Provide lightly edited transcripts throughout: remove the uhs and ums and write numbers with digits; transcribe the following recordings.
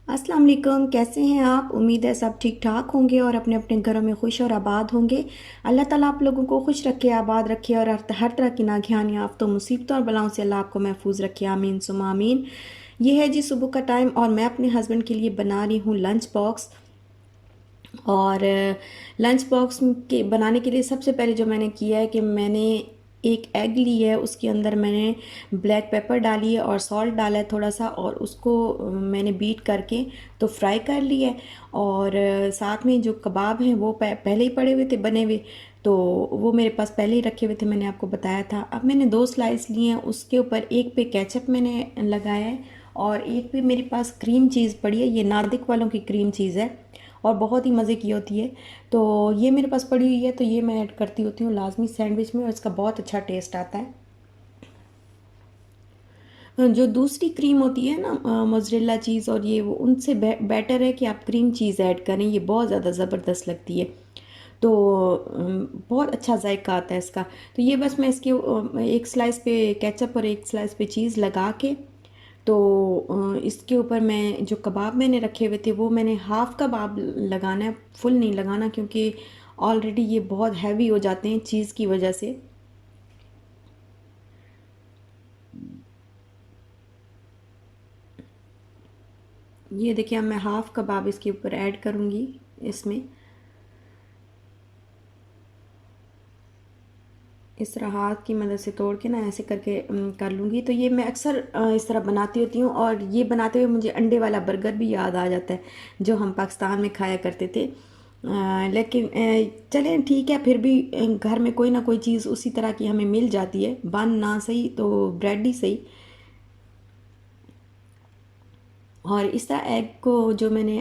अस्सलाम वालेकुम। कैसे हैं आप? उम्मीद है सब ठीक ठाक होंगे और अपने अपने घरों में खुश और आबाद होंगे। अल्लाह ताला आप लोगों को खुश रखे, आबाद रखे और हर तरह की नागहानी आफतों, मुसीबतों और बलाओं से अल्लाह आपको महफूज रखे। आमीन सुमा आमीन। ये है जी सुबह का टाइम और मैं अपने हस्बैंड के लिए बना रही हूँ लंच बॉक्स। और लंच बॉक्स के बनाने के लिए सबसे पहले जो मैंने किया है कि मैंने एक एग ली है, उसके अंदर मैंने ब्लैक पेपर डाली है और सॉल्ट डाला है थोड़ा सा, और उसको मैंने बीट करके तो फ्राई कर लिया है। और साथ में जो कबाब हैं वो पहले ही पड़े हुए थे बने हुए, तो वो मेरे पास पहले ही रखे हुए थे, मैंने आपको बताया था। अब मैंने 2 स्लाइस लिए हैं, उसके ऊपर एक पे केचप मैंने लगाया है और एक पे मेरे पास क्रीम चीज़ पड़ी है। ये नादिक वालों की क्रीम चीज़ है और बहुत ही मज़े की होती है। तो ये मेरे पास पड़ी हुई है, तो ये मैं ऐड करती होती हूँ लाजमी सैंडविच में और इसका बहुत अच्छा टेस्ट आता है। जो दूसरी क्रीम होती है ना, मोज़रेला चीज़, और ये वो उनसे बेटर है कि आप क्रीम चीज़ ऐड करें, ये बहुत ज़्यादा ज़बरदस्त लगती है। तो बहुत अच्छा जायका आता है इसका। तो ये बस मैं इसके एक स्लाइस पे केचप और एक स्लाइस पे चीज़ लगा के, तो इसके ऊपर मैं जो कबाब मैंने रखे हुए थे वो मैंने हाफ़ कबाब लगाना है, फुल नहीं लगाना, क्योंकि ऑलरेडी ये बहुत हैवी हो जाते हैं चीज़ की वजह से। ये देखिए, अब मैं हाफ़ कबाब इसके ऊपर ऐड करूँगी इसमें। इस तरह हाथ की मदद से तोड़ के ना ऐसे करके कर लूँगी। तो ये मैं अक्सर इस तरह बनाती होती हूँ, और ये बनाते हुए मुझे अंडे वाला बर्गर भी याद आ जाता है जो हम पाकिस्तान में खाया करते थे। लेकिन चलें ठीक है, फिर भी घर में कोई ना कोई चीज़ उसी तरह की हमें मिल जाती है, बन ना सही तो ब्रेड ही सही। और इस तरह एग को, जो मैंने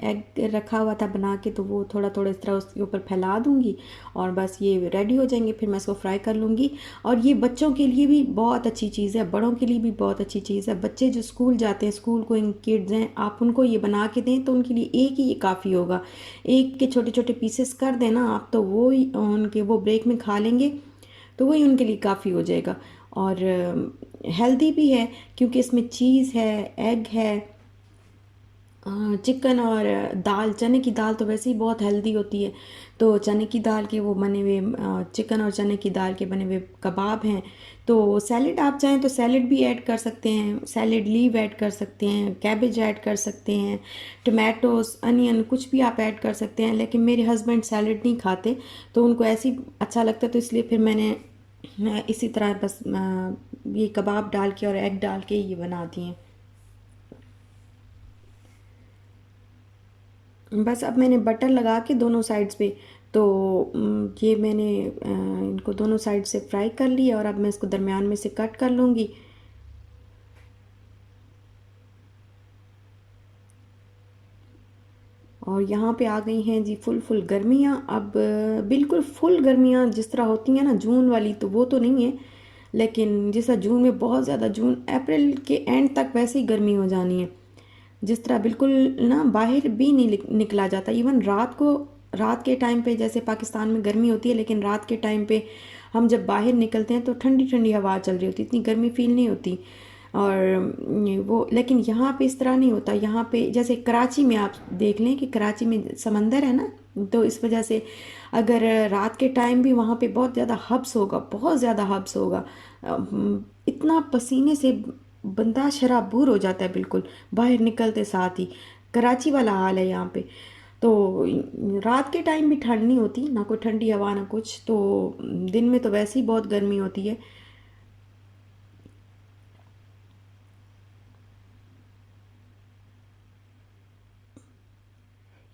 एग रखा हुआ था बना के, तो वो थोड़ा थोड़ा इस तरह उसके ऊपर फैला दूंगी और बस ये रेडी हो जाएंगे। फिर मैं इसको फ्राई कर लूँगी। और ये बच्चों के लिए भी बहुत अच्छी चीज़ है, बड़ों के लिए भी बहुत अच्छी चीज़ है। बच्चे जो स्कूल जाते हैं, स्कूल गोइंग किड्स हैं, आप उनको ये बना के दें तो उनके लिए एक ही ये काफ़ी होगा। एक के छोटे छोटे पीसेस कर देना आप, तो वो ही उनके वो ब्रेक में खा लेंगे, तो वही उनके लिए काफ़ी हो जाएगा। और हेल्दी भी है क्योंकि इसमें चीज़ है, एग है, चिकन और दाल, चने की दाल तो वैसे ही बहुत हेल्दी होती है। तो चने की दाल के वो बने हुए चिकन और चने की दाल के बने हुए कबाब हैं। तो सैलेड आप चाहें तो सैलेड भी ऐड कर सकते हैं, सैलेड लीव ऐड कर सकते हैं, कैबेज ऐड कर सकते हैं, टमाटोस, अनियन, कुछ भी आप ऐड कर सकते हैं। लेकिन मेरे हस्बैंड सैलेड नहीं खाते, तो उनको ऐसे ही अच्छा लगता है, तो इसलिए फिर मैंने इसी तरह बस ये कबाब डाल के और एग डाल के ये बना दिए। बस अब मैंने बटर लगा के दोनों साइड्स पे, तो ये मैंने इनको दोनों साइड से फ्राई कर लिया और अब मैं इसको दरमियान में से कट कर लूँगी। और यहाँ पे आ गई हैं जी फुल फुल गर्मियाँ। अब बिल्कुल फुल गर्मियाँ जिस तरह होती हैं ना जून वाली, तो वो तो नहीं है, लेकिन जैसा जून में बहुत ज़्यादा, जून अप्रैल के एंड तक वैसे ही गर्मी हो जानी है। जिस तरह बिल्कुल ना बाहर भी नहीं निकला जाता। इवन रात को, रात के टाइम पे जैसे पाकिस्तान में गर्मी होती है, लेकिन रात के टाइम पे हम जब बाहर निकलते हैं तो ठंडी ठंडी हवा चल रही होती है, इतनी गर्मी फील नहीं होती। और वो, लेकिन यहाँ पे इस तरह नहीं होता। यहाँ पे जैसे कराची में आप देख लें कि कराची में समंदर है ना, तो इस वजह से अगर रात के टाइम भी वहाँ पे बहुत ज़्यादा हब्स होगा, बहुत ज़्यादा हब्स होगा। इतना पसीने से बंदा शराबूर हो जाता है बिल्कुल बाहर निकलते साथ ही। कराची वाला हाल है यहाँ पे। तो रात के टाइम भी ठंड नहीं होती, ना कोई ठंडी हवा ना कुछ, तो दिन में तो वैसे ही बहुत गर्मी होती है।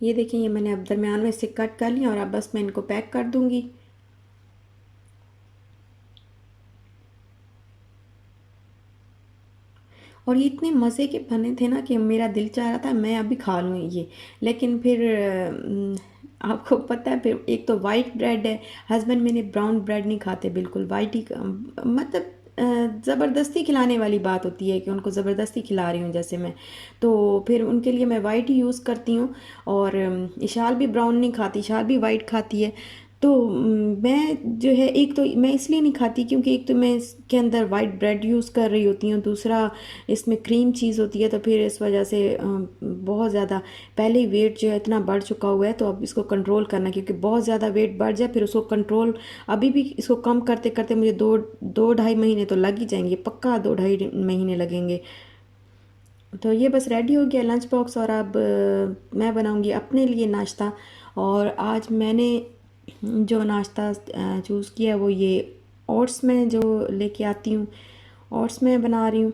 ये देखिए, ये मैंने अब दरमियान में से कट कर लिया और अब बस मैं इनको पैक कर दूंगी। और ये इतने मज़े के बने थे ना कि मेरा दिल चाह रहा था मैं अभी खा लूँ ये। लेकिन फिर आपको पता है, फिर एक तो वाइट ब्रेड है, हस्बैंड मेरे ब्राउन ब्रेड नहीं खाते बिल्कुल, वाइट ही मतलब ज़बरदस्ती खिलाने वाली बात होती है कि उनको ज़बरदस्ती खिला रही हूँ जैसे मैं। तो फिर उनके लिए मैं वाइट ही यूज़ करती हूँ। और इशाल भी ब्राउन नहीं खाती, इशाल भी वाइट खाती है। तो मैं जो है, एक तो मैं इसलिए नहीं खाती क्योंकि एक तो मैं इसके अंदर वाइट ब्रेड यूज़ कर रही होती हूँ, दूसरा इसमें क्रीम चीज़ होती है, तो फिर इस वजह से बहुत ज़्यादा पहले ही वेट जो है इतना बढ़ चुका हुआ है, तो अब इसको कंट्रोल करना, क्योंकि बहुत ज़्यादा वेट बढ़ जाए फिर उसको कंट्रोल, अभी भी इसको कम करते करते मुझे दो ढाई महीने तो लग ही जाएंगे, पक्का 2 ढाई महीने लगेंगे। तो ये बस रेडी हो गया लंच बॉक्स, और अब मैं बनाऊंगी अपने लिए नाश्ता। और आज मैंने जो नाश्ता चूज़ किया वो ये ओट्स में जो लेके आती हूँ, ओट्स में बना रही हूँ।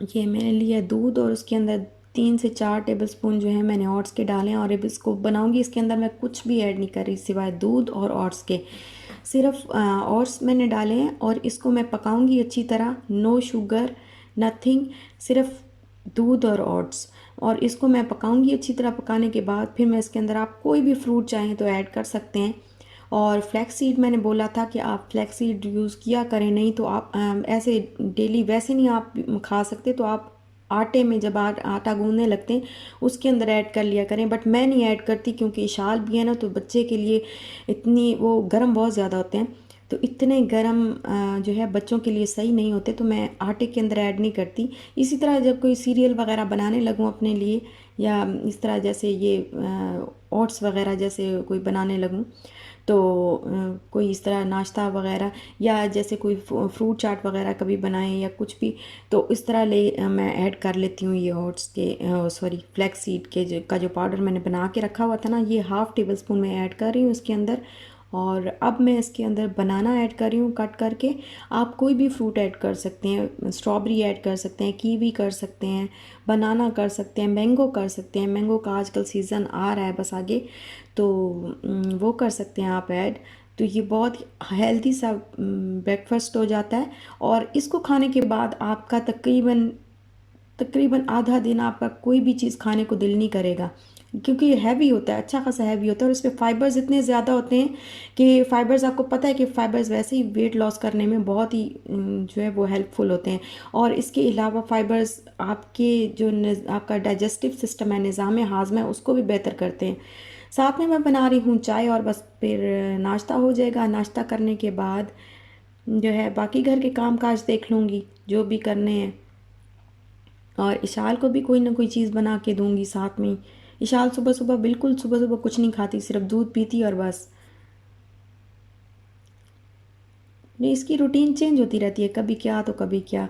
ये मैंने लिया दूध और उसके अंदर 3 से 4 टेबलस्पून जो है मैंने ओट्स के डाले हैं, और अब इसको बनाऊंगी। इसके अंदर मैं कुछ भी ऐड नहीं कर रही सिवाय दूध और ओट्स के, सिर्फ ओट्स मैंने डाले हैं, और इसको मैं पकाऊंगी अच्छी तरह, नो शुगर नथिंग, सिर्फ दूध और ओट्स। और इसको मैं पकाऊंगी अच्छी तरह, पकाने के बाद फिर मैं इसके अंदर आप कोई भी फ्रूट चाहें तो ऐड कर सकते हैं। और फ्लैक्स सीड मैंने बोला था कि आप फ्लैक्स सीड यूज़ किया करें, नहीं तो आप ऐसे डेली वैसे नहीं आप खा सकते, तो आप आटे में जब आटा गूंदने लगते हैं उसके अंदर ऐड कर लिया करें, बट मैं नहीं ऐड करती क्योंकि इशाल भी है ना, तो बच्चे के लिए इतनी वो गर्म बहुत ज़्यादा होते हैं, तो इतने गर्म जो है बच्चों के लिए सही नहीं होते, तो मैं आटे के अंदर ऐड नहीं करती। इसी तरह जब कोई सीरियल वगैरह बनाने लगूँ अपने लिए, या इस तरह जैसे ये ओट्स वगैरह जैसे कोई बनाने लगूँ, तो कोई इस तरह नाश्ता वगैरह, या जैसे कोई फ्रूट चाट वगैरह कभी बनाएं या कुछ भी, तो इस तरह मैं ऐड कर लेती हूँ ये ओट्स के, सॉरी फ्लैक्स सीड के का जो पाउडर मैंने बना के रखा हुआ था ना, ये ½ टेबलस्पून मैं ऐड कर रही हूँ इसके अंदर। और अब मैं इसके अंदर बनाना ऐड कर रही हूँ कट करके। आप कोई भी फ्रूट ऐड कर सकते हैं, स्ट्रॉबेरी ऐड कर सकते हैं, कीवी कर सकते हैं, बनाना कर सकते हैं, मैंगो कर सकते हैं, मैंगो का आजकल सीज़न आ रहा है बस आगे, तो वो कर सकते हैं आप ऐड। तो ये बहुत हेल्दी सा ब्रेकफास्ट हो जाता है, और इसको खाने के बाद आपका तकरीबन तकरीबन आधा दिन आपका कोई भी चीज़ खाने को दिल नहीं करेगा, क्योंकि ये हैवी होता है, अच्छा खासा हैवी होता है, और इसमें फाइबर्स इतने ज़्यादा होते हैं कि फाइबर्स, आपको पता है कि फाइबर्स वैसे ही वेट लॉस करने में बहुत ही जो है वो हेल्पफुल होते हैं। और इसके अलावा फाइबर्स आपके आपका डाइजेस्टिव सिस्टम है, निज़ाम हाज़मा है, उसको भी बेहतर करते हैं। साथ में मैं बना रही हूँ चाय, और बस फिर नाश्ता हो जाएगा। नाश्ता करने के बाद जो है बाकी घर के काम काज देख लूँगी जो भी करने हैं, और इशाल को भी कोई ना कोई चीज़ बना के दूंगी साथ में। इशाल सुबह सुबह बिल्कुल सुबह सुबह कुछ नहीं खाती, सिर्फ दूध पीती और बस। नहीं, इसकी रूटीन चेंज होती रहती है, कभी क्या तो कभी क्या।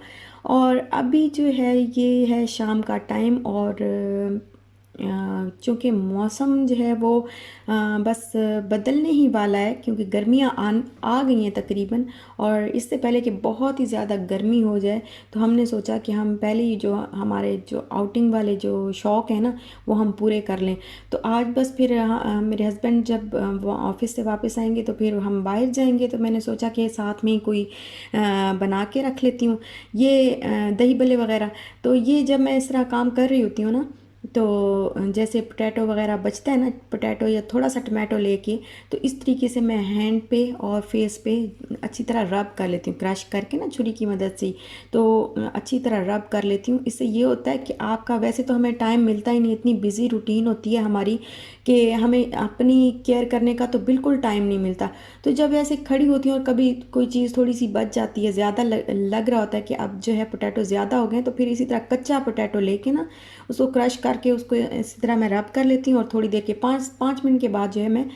और अभी जो है ये है शाम का टाइम, और चूँकि मौसम जो है वो बस बदलने ही वाला है, क्योंकि गर्मियाँ आ गई हैं तकरीबन, और इससे पहले कि बहुत ही ज़्यादा गर्मी हो जाए, तो हमने सोचा कि हम पहले ही जो हमारे जो आउटिंग वाले जो शौक़ हैं ना वो हम पूरे कर लें। तो आज बस फिर मेरे हस्बैंड जब वो ऑफिस से वापस आएंगे तो फिर हम बाहर जाएंगे, तो मैंने सोचा कि साथ में ही कोई बना के रख लेती हूँ ये दही बल्ले वगैरह। तो ये जब मैं इस तरह काम कर रही होती हूँ ना, तो जैसे पोटैटो वगैरह बचता है ना, पोटैटो या थोड़ा सा टमाटो लेके, तो इस तरीके से मैं हैंड पे और फेस पे अच्छी तरह रब कर लेती हूँ, क्रश करके ना छुरी की मदद से। तो अच्छी तरह रब कर लेती हूँ। इससे ये होता है कि आपका, वैसे तो हमें टाइम मिलता ही नहीं, इतनी बिजी रूटीन होती है हमारी कि हमें अपनी केयर करने का तो बिल्कुल टाइम नहीं मिलता। तो जब ऐसे खड़ी होती हूँ और कभी कोई चीज़ थोड़ी सी बच जाती है, ज़्यादा लग रहा होता है कि अब जो है पोटैटो ज़्यादा हो गए, तो फिर इसी तरह कच्चा पोटैटो लेके ना उसको क्रश करके उसको इसी तरह मैं रब कर लेती हूँ, और थोड़ी देर के 5 मिनट के बाद जो है मैं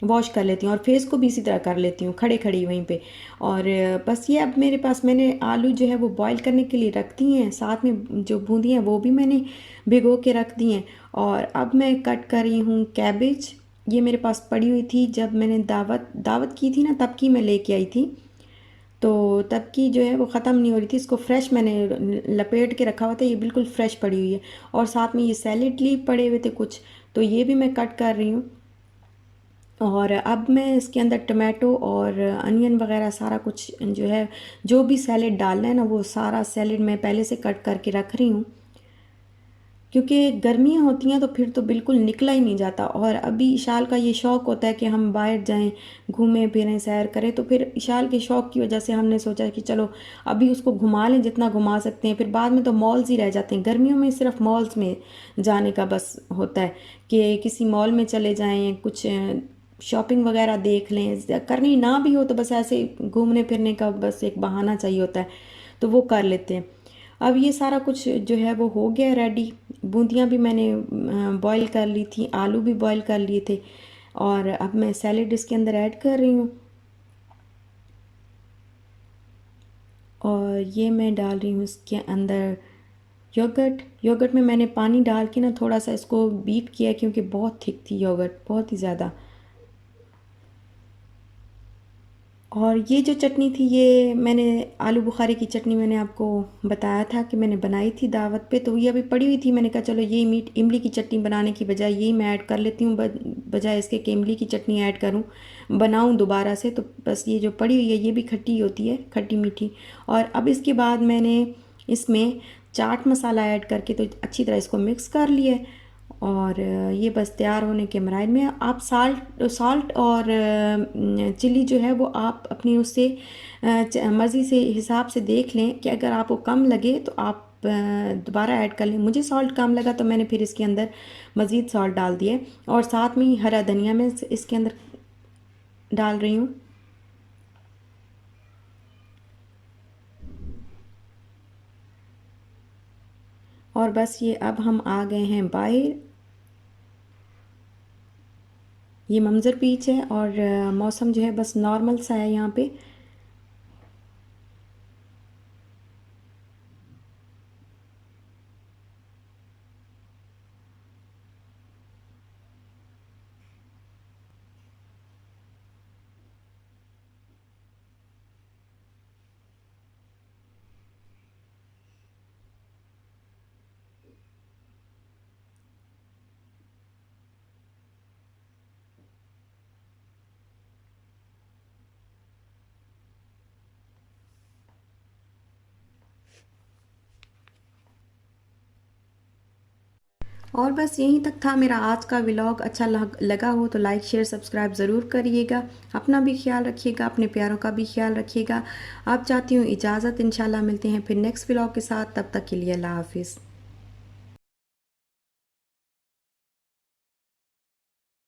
वॉश कर लेती हूँ, और फेस को भी इसी तरह कर लेती हूँ खड़े खड़ी वहीं पे। और बस ये अब मेरे पास, मैंने आलू जो है वो बॉईल करने के लिए रख दी हैं, साथ में जो बूंदी हैं वो भी मैंने भिगो के रख दी हैं। और अब मैं कट कर रही हूँ कैबेज। ये मेरे पास पड़ी हुई थी, जब मैंने दावत की थी ना तब की मैं लेके आई थी, तो तब की जो है वो ख़त्म नहीं हो रही थी, इसको फ्रेश मैंने लपेट के रखा हुआ था, ये बिल्कुल फ्रेश पड़ी हुई है। और साथ में ये सैलेड लीव पड़े हुए थे कुछ, तो ये भी मैं कट कर रही हूँ। और अब मैं इसके अंदर टमाटो और अनियन वगैरह सारा कुछ जो है, जो भी सैलेड डालना है ना, वो सारा सैलेड मैं पहले से कट करके रख रही हूँ, क्योंकि गर्मियाँ होती हैं तो फिर तो बिल्कुल निकला ही नहीं जाता। और अभी इशाल का ये शौक़ होता है कि हम बाहर जाएं, घूमें फिरें, सैर करें, तो फिर इशाल के शौक़ की वजह से हमने सोचा कि चलो अभी उसको घुमा लें जितना घुमा सकते हैं, फिर बाद में तो मॉल्स ही रह जाते हैं। गर्मियों में सिर्फ मॉल्स में जाने का बस होता है कि किसी मॉल में चले जाएं, कुछ शॉपिंग वगैरह देख लें, करनी ना भी हो तो बस ऐसे घूमने फिरने का बस एक बहाना चाहिए होता है, तो वो कर लेते हैं। अब ये सारा कुछ जो है वो हो गया रेडी। बूंदियाँ भी मैंने बॉईल कर ली थी, आलू भी बॉईल कर लिए थे, और अब मैं सैलेड इसके अंदर ऐड कर रही हूँ। और ये मैं डाल रही हूँ इसके अंदर योगर्ट। योगर्ट में मैंने पानी डाल के ना थोड़ा सा इसको बीट किया, क्योंकि बहुत थिक थी योगर्ट, बहुत ही ज़्यादा। और ये जो चटनी थी, ये मैंने आलू बुखारे की चटनी मैंने आपको बताया था कि मैंने बनाई थी दावत पे, तो ये अभी पड़ी हुई थी। मैंने कहा चलो ये मीट इमली की चटनी बनाने की बजाय यही मैं ऐड कर लेती हूँ, बजाय इसके कि इमली की चटनी ऐड करूँ, बनाऊँ दोबारा से। तो बस ये जो पड़ी हुई है ये भी खट्टी होती है, खट्टी मीठी। और अब इसके बाद मैंने इसमें चाट मसाला ऐड करके तो अच्छी तरह इसको मिक्स कर लिया है। और ये बस तैयार होने के मराइल में। आप साल्ट साल्ट और चिली जो है वो आप अपनी उससे मर्ज़ी से हिसाब से देख लें, कि अगर आपको कम लगे तो आप दोबारा ऐड कर लें। मुझे सॉल्ट कम लगा तो मैंने फिर इसके अंदर मज़ीद सॉल्ट डाल दिए, और साथ में ही हरा धनिया मैं इसके अंदर डाल रही हूँ। और बस ये अब हम आ गए हैं बाहर। ये मंजर बीच है, और मौसम जो है बस नॉर्मल सा है यहाँ पे। और बस यहीं तक था मेरा आज का व्लॉग। अच्छा लगा हो तो लाइक शेयर सब्सक्राइब ज़रूर करिएगा। अपना भी ख्याल रखिएगा, अपने प्यारों का भी ख्याल रखिएगा। आप चाहती हूँ इजाज़त, इंशाल्लाह मिलते हैं फिर नेक्स्ट व्लॉग के साथ। तब तक के लिए अल्लाह हाफिज़।